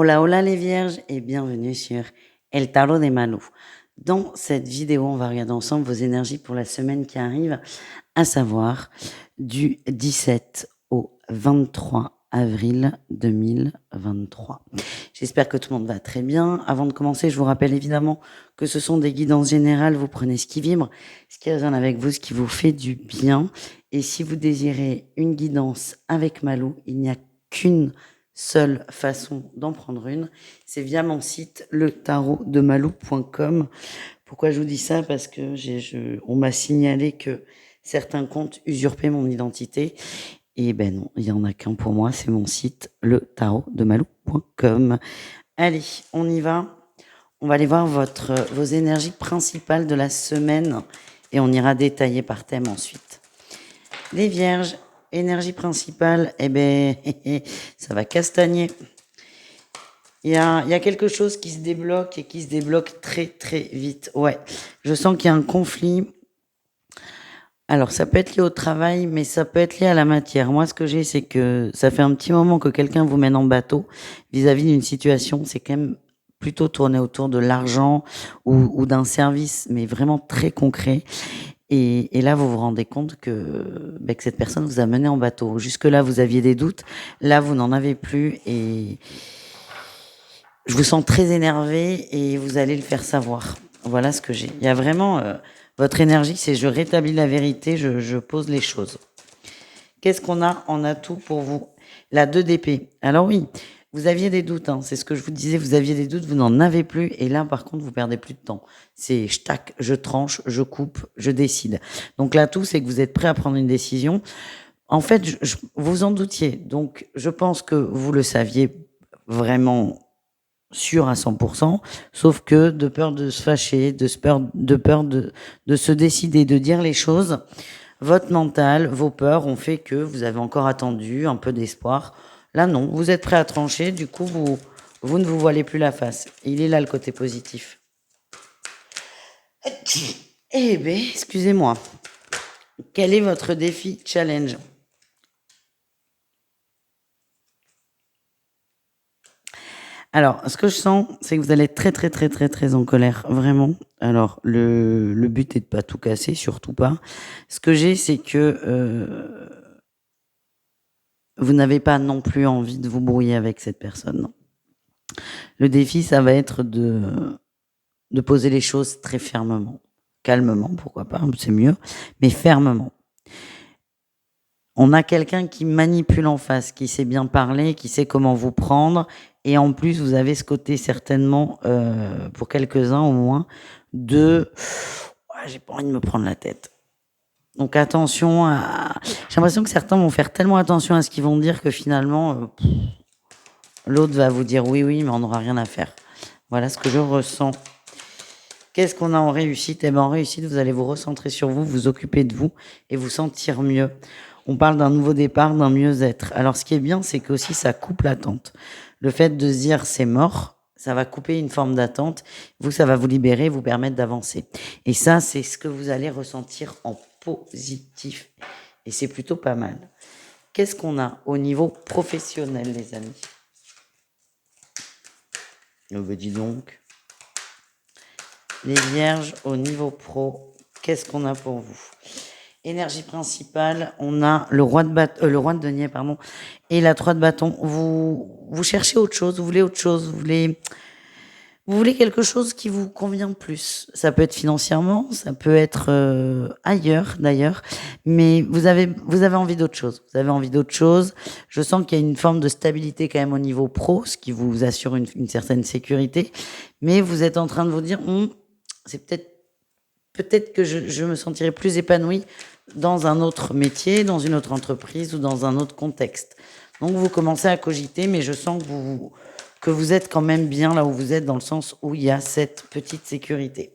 Hola, hola les vierges et bienvenue sur El Tarot des Malou. Dans cette vidéo, on va regarder ensemble vos énergies pour la semaine qui arrive, à savoir du 17 au 23 avril 2023. J'espère que tout le monde va très bien. Avant de commencer, je vous rappelle évidemment que ce sont des guidances générales. Vous prenez ce qui vibre, ce qui résonne avec vous, ce qui vous fait du bien. Et si vous désirez une guidance avec Malou, il n'y a qu'une seule façon d'en prendre une, c'est via mon site letarotdemalou.com. Pourquoi je vous dis ça? Parce que on m'a signalé que certains comptes usurpaient mon identité. Et ben non, il n'y en a qu'un pour moi, c'est mon site letarotdemalou.com. Allez, on y va. On va aller voir vos énergies principales de la semaine et on ira détailler par thème ensuite. Les vierges, énergie principale, eh ben, ça va castagner. Il y a quelque chose qui se débloque et qui se débloque très très vite. Ouais, je sens qu'il y a un conflit. Alors, ça peut être lié au travail, mais ça peut être lié à la matière. Moi, ce que j'ai, c'est que ça fait un petit moment que quelqu'un vous mène en bateau vis-à-vis d'une situation. C'est quand même plutôt tourné autour de l'argent ou d'un service, mais vraiment très concret. Et là, vous vous rendez compte que cette personne vous a mené en bateau. Jusque-là, vous aviez des doutes. Là, vous n'en avez plus. Et je vous sens très énervé et vous allez le faire savoir. Voilà ce que j'ai. Il y a vraiment... votre énergie, c'est je rétablis la vérité, je pose les choses. Qu'est-ce qu'on a en atout pour vous? La 2 d'épée. Alors oui, vous aviez des doutes, hein, c'est ce que je vous disais, vous aviez des doutes, vous n'en avez plus. Et là, par contre, vous perdez plus de temps. C'est je tac, je tranche, je coupe, je décide. Donc l'atout, c'est que vous êtes prêt à prendre une décision. En fait, vous en doutiez. Donc je pense que vous le saviez vraiment sûr à 100%, sauf que de peur de se fâcher, de peur de se décider, de dire les choses, votre mental, vos peurs ont fait que vous avez encore attendu un peu d'espoir. Là, non, vous êtes prêt à trancher, du coup, vous ne vous voilez plus la face. Il est là le côté positif. Eh bien, excusez-moi. Quel est votre défi challenge? Alors, ce que je sens, c'est que vous allez être très, très, très, très, très en colère, vraiment. Alors, le but est de pas tout casser, surtout pas. Ce que j'ai, c'est que vous n'avez pas non plus envie de vous brouiller avec cette personne. Non. Le défi, ça va être de poser les choses très fermement. Calmement, pourquoi pas, c'est mieux, mais fermement. On a quelqu'un qui manipule en face, qui sait bien parler, qui sait comment vous prendre. Et en plus, vous avez ce côté certainement, pour quelques-uns au moins, de j'ai pas envie de me prendre la tête. Donc attention à... J'ai l'impression que certains vont faire tellement attention à ce qu'ils vont dire que finalement, l'autre va vous dire oui, oui, mais on n'aura rien à faire. Voilà ce que je ressens. Qu'est-ce qu'on a en réussite? Eh bien, en réussite, vous allez vous recentrer sur vous, vous occuper de vous et vous sentir mieux. On parle d'un nouveau départ, d'un mieux-être. Alors, ce qui est bien, c'est qu'aussi, ça coupe l'attente. Le fait de se dire c'est mort, ça va couper une forme d'attente. Vous, ça va vous libérer, vous permettre d'avancer. Et ça, c'est ce que vous allez ressentir en positif. Et c'est plutôt pas mal. Qu'est-ce qu'on a au niveau professionnel, les amis? Dis donc. Les vierges au niveau pro, qu'est-ce qu'on a pour vous? Énergie principale, on a le roi de denier, pardon, et la 3 de bâton. Vous cherchez autre chose, vous voulez autre chose, vous voulez quelque chose qui vous convient plus. Ça peut être financièrement, ça peut être ailleurs d'ailleurs, mais vous avez envie d'autre chose. Vous avez envie d'autre chose. Je sens qu'il y a une forme de stabilité quand même au niveau pro, ce qui vous assure une certaine sécurité, mais vous êtes en train de vous dire, c'est peut-être que je me sentirais plus épanouie dans un autre métier, dans une autre entreprise ou dans un autre contexte. Donc vous commencez à cogiter, mais je sens que vous êtes quand même bien là où vous êtes, dans le sens où il y a cette petite sécurité.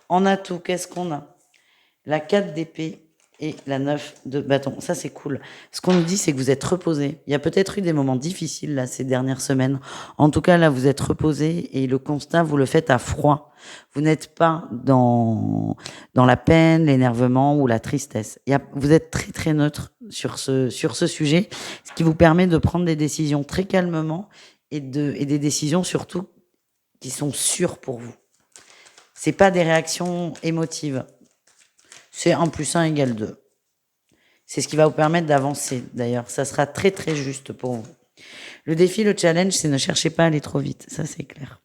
En atout, qu'est-ce qu'on a? La 4 d'épée et la 9 de bâton. Ça, c'est cool. Ce qu'on nous dit, c'est que vous êtes reposé. Il y a peut-être eu des moments difficiles là ces dernières semaines. En tout cas, là, vous êtes reposé et le constat, vous le faites à froid. Vous n'êtes pas dans la peine, l'énervement ou la tristesse. Vous êtes très, très neutre sur ce sujet, ce qui vous permet de prendre des décisions très calmement et des décisions surtout qui sont sûres pour vous. C'est pas des réactions émotives. C'est 1 + 1 = 2. C'est ce qui va vous permettre d'avancer, d'ailleurs. Ça sera très, très juste pour vous. Le défi, le challenge, c'est ne cherchez pas à aller trop vite. Ça, c'est clair.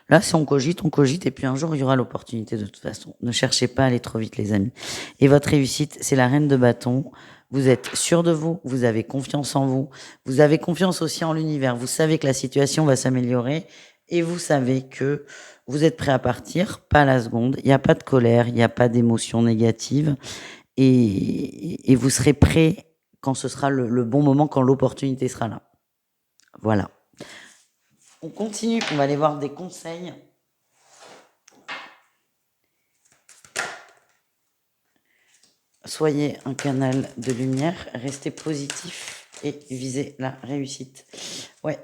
Là, si on cogite, et puis un jour, il y aura l'opportunité de toute façon. Ne cherchez pas à aller trop vite, les amis. Et votre réussite, c'est la reine de bâton. Vous êtes sûr de vous, vous avez confiance en vous, vous avez confiance aussi en l'univers. Vous savez que la situation va s'améliorer et vous savez que vous êtes prêt à partir, pas à la seconde. Il n'y a pas de colère, il n'y a pas d'émotion négative. Et vous serez prêt quand ce sera le bon moment, quand l'opportunité sera là. Voilà. On continue, on va aller voir des conseils. Soyez un canal de lumière, restez positif et visez la réussite. Ouais.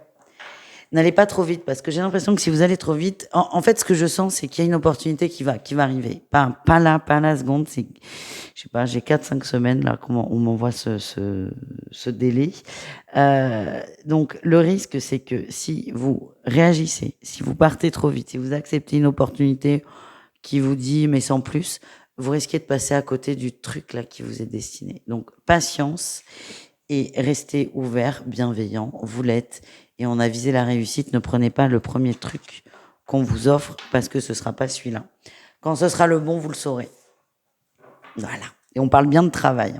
N'allez pas trop vite, parce que j'ai l'impression que si vous allez trop vite, en fait, ce que je sens, c'est qu'il y a une opportunité qui va arriver. Pas là, pas à la seconde. C'est, je sais pas, j'ai 4-5 semaines là, comment on m'envoie ce délai. Donc, le risque, c'est que si vous réagissez, si vous partez trop vite, si vous acceptez une opportunité qui vous dit, mais sans plus, vous risquez de passer à côté du truc là qui vous est destiné. Donc, patience et restez ouvert, bienveillant, vous l'êtes, et on a visé la réussite. Ne prenez pas le premier truc qu'on vous offre, parce que ce sera pas celui-là. Quand ce sera le bon, vous le saurez. Voilà. Et on parle bien de travail.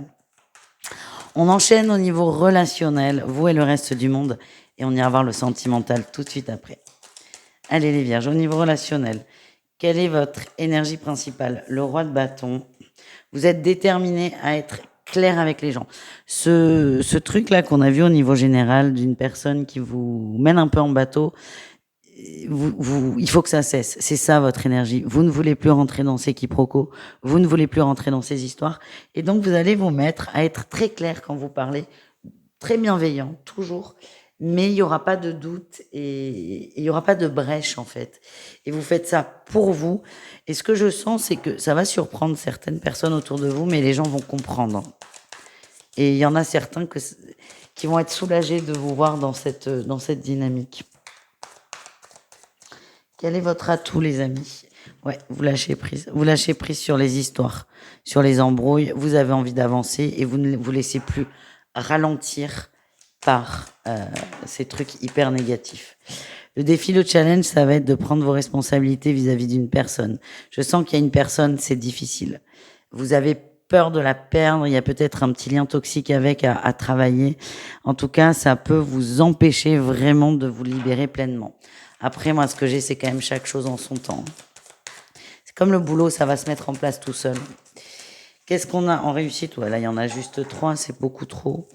On enchaîne au niveau relationnel, vous et le reste du monde, et on ira voir le sentimental tout de suite après. Allez les vierges, au niveau relationnel, quelle est votre énergie principale? Le roi de bâton. Vous êtes déterminé à être clair avec les gens. Ce truc-là qu'on a vu au niveau général d'une personne qui vous mène un peu en bateau, il faut que ça cesse. C'est ça votre énergie. Vous ne voulez plus rentrer dans ces quiproquos. Vous ne voulez plus rentrer dans ces histoires. Et donc vous allez vous mettre à être très clair quand vous parlez, très bienveillant, toujours. Mais il n'y aura pas de doute et il n'y aura pas de brèche en fait. Et vous faites ça pour vous. Et ce que je sens, c'est que ça va surprendre certaines personnes autour de vous, mais les gens vont comprendre. Et il y en a certains qui vont être soulagés de vous voir dans cette dynamique. Quel est votre atout, les amis? Ouais, vous lâchez prise. Vous lâchez prise sur les histoires, sur les embrouilles. Vous avez envie d'avancer et vous ne vous laissez plus ralentir par ces trucs hyper négatifs. Le défi, le challenge, ça va être de prendre vos responsabilités vis-à-vis d'une personne. Je sens qu'il y a une personne, c'est difficile. Vous avez peur de la perdre, il y a peut-être un petit lien toxique avec à travailler. En tout cas, ça peut vous empêcher vraiment de vous libérer pleinement. Après, moi, ce que j'ai, c'est quand même chaque chose en son temps. C'est comme le boulot, ça va se mettre en place tout seul. Qu'est-ce qu'on a en réussite? Ouais, là, il y en a juste 3, c'est beaucoup trop.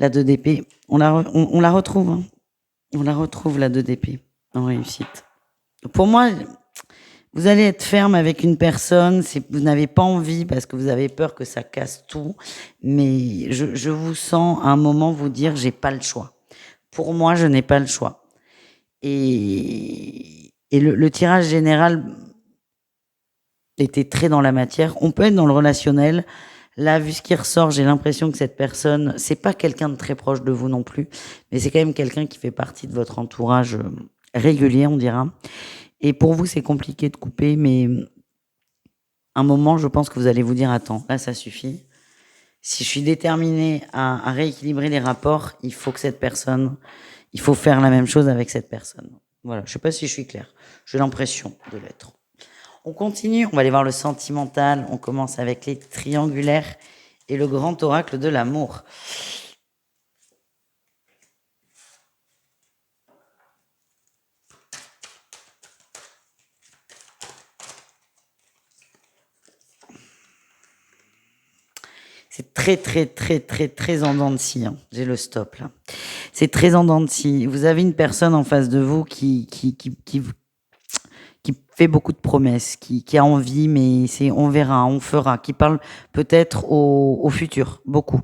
La 2 d'épée, on la retrouve. Hein. On la retrouve, la 2 d'épée, en réussite. Pour moi, vous allez être ferme avec une personne, vous n'avez pas envie parce que vous avez peur que ça casse tout, mais je vous sens à un moment vous dire, j'ai pas le choix. Pour moi, je n'ai pas le choix. Et le tirage général était très dans la matière. On peut être dans le relationnel. Là, vu ce qui ressort, j'ai l'impression que cette personne, c'est pas quelqu'un de très proche de vous non plus, mais c'est quand même quelqu'un qui fait partie de votre entourage régulier, on dira. Et pour vous, c'est compliqué de couper, mais un moment, je pense que vous allez vous dire, attends, là, ça suffit. Si je suis déterminée à rééquilibrer les rapports, il faut faire la même chose avec cette personne. Voilà, je sais pas si je suis claire. J'ai l'impression de l'être. On continue, on va aller voir le sentimental. On commence avec les triangulaires et le grand oracle de l'amour. C'est très en dents de scie. Hein. J'ai le stop là. C'est très en dents de scie. Vous avez une personne en face de vous qui fait beaucoup de promesses, qui a envie, mais c'est on verra, on fera, qui parle peut-être au futur, beaucoup.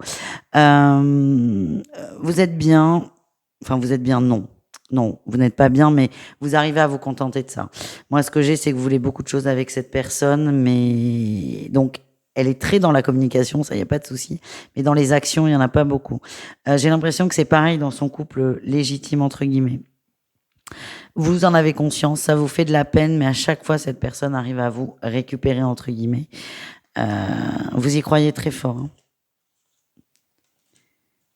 Vous êtes bien, non. Non, vous n'êtes pas bien, mais vous arrivez à vous contenter de ça. Moi, ce que j'ai, c'est que vous voulez beaucoup de choses avec cette personne, mais donc, elle est très dans la communication, ça, il n'y a pas de souci. Mais dans les actions, il n'y en a pas beaucoup. J'ai l'impression que c'est pareil dans son couple légitime, entre guillemets. Vous en avez conscience, ça vous fait de la peine, mais à chaque fois, cette personne arrive à vous récupérer, entre guillemets. Vous y croyez très fort. Hein.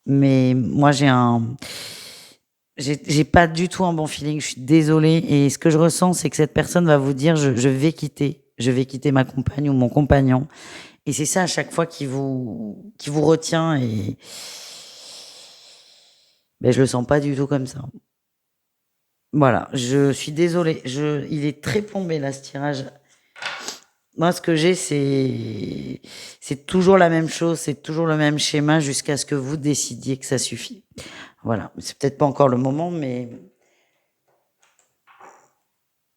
Mais moi, j'ai pas du tout un bon feeling, je suis désolée. Et ce que je ressens, c'est que cette personne va vous dire, je vais quitter ma compagne ou mon compagnon. Et c'est ça à chaque fois qui vous retient. Et ben, je le sens pas du tout comme ça. Voilà, je suis désolée. Il est très plombé là, ce tirage. Moi, ce que j'ai, c'est toujours la même chose, c'est toujours le même schéma jusqu'à ce que vous décidiez que ça suffit. Voilà, c'est peut-être pas encore le moment, mais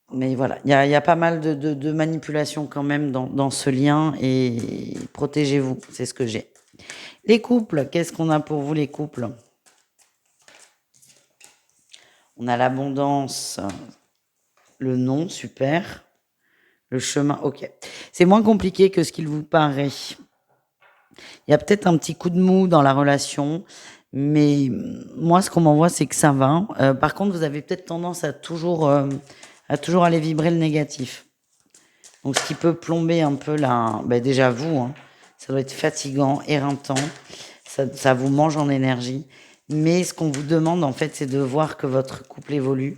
voilà, il y a pas mal de manipulations quand même dans ce lien et protégez-vous, c'est ce que j'ai. Les couples, qu'est-ce qu'on a pour vous les couples? On a l'abondance, le non, super. Le chemin, ok. C'est moins compliqué que ce qu'il vous paraît. Il y a peut-être un petit coup de mou dans la relation, mais moi, ce qu'on m'envoie, c'est que ça va. Par contre, vous avez peut-être tendance à toujours aller vibrer le négatif. Donc, ce qui peut plomber un peu déjà vous, hein, ça doit être fatigant, éreintant, ça vous mange en énergie. Mais ce qu'on vous demande, en fait, c'est de voir que votre couple évolue.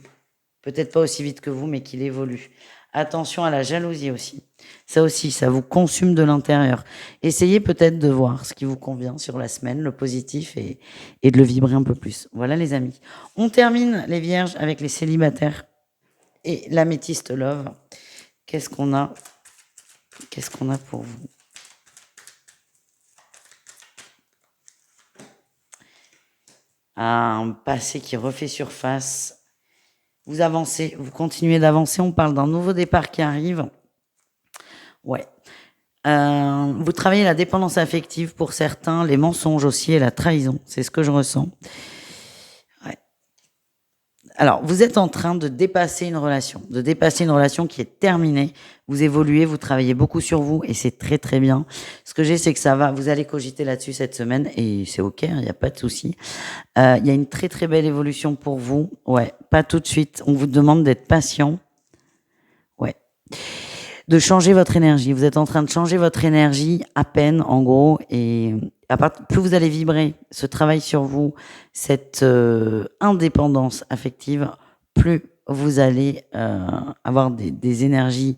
Peut-être pas aussi vite que vous, mais qu'il évolue. Attention à la jalousie aussi. Ça aussi, ça vous consume de l'intérieur. Essayez peut-être de voir ce qui vous convient sur la semaine, le positif, et de le vibrer un peu plus. Voilà les amis. On termine les vierges avec les célibataires et l'améthyste love. Qu'est-ce qu'on a pour vous? Un passé qui refait surface. Vous avancez, vous continuez d'avancer. On parle d'un nouveau départ qui arrive. Ouais. Vous travaillez la dépendance affective pour certains, les mensonges aussi et la trahison. C'est ce que je ressens. Ouais. Alors, vous êtes en train de dépasser une relation qui est terminée. Vous évoluez, vous travaillez beaucoup sur vous et c'est très très bien. Ce que j'ai, c'est que ça va. Vous allez cogiter là-dessus cette semaine et c'est ok, il n'y a pas de souci. Il y a une très très belle évolution pour vous. Ouais, pas tout de suite. On vous demande d'être patient. Ouais. De changer votre énergie. Vous êtes en train de changer votre énergie à peine, en gros, et plus vous allez vibrer ce travail sur vous, cette indépendance affective, plus vous allez avoir des énergies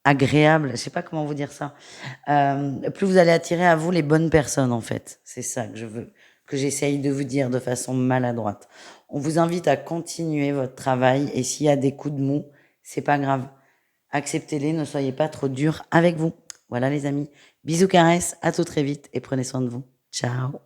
agréables. Je sais pas comment vous dire ça. Plus vous allez attirer à vous les bonnes personnes, en fait. C'est ça que je veux, que j'essaye de vous dire de façon maladroite. On vous invite à continuer votre travail et s'il y a des coups de mou, c'est pas grave. Acceptez-les, ne soyez pas trop durs avec vous. Voilà les amis. Bisous, caresses, à tout très vite et prenez soin de vous. Ciao.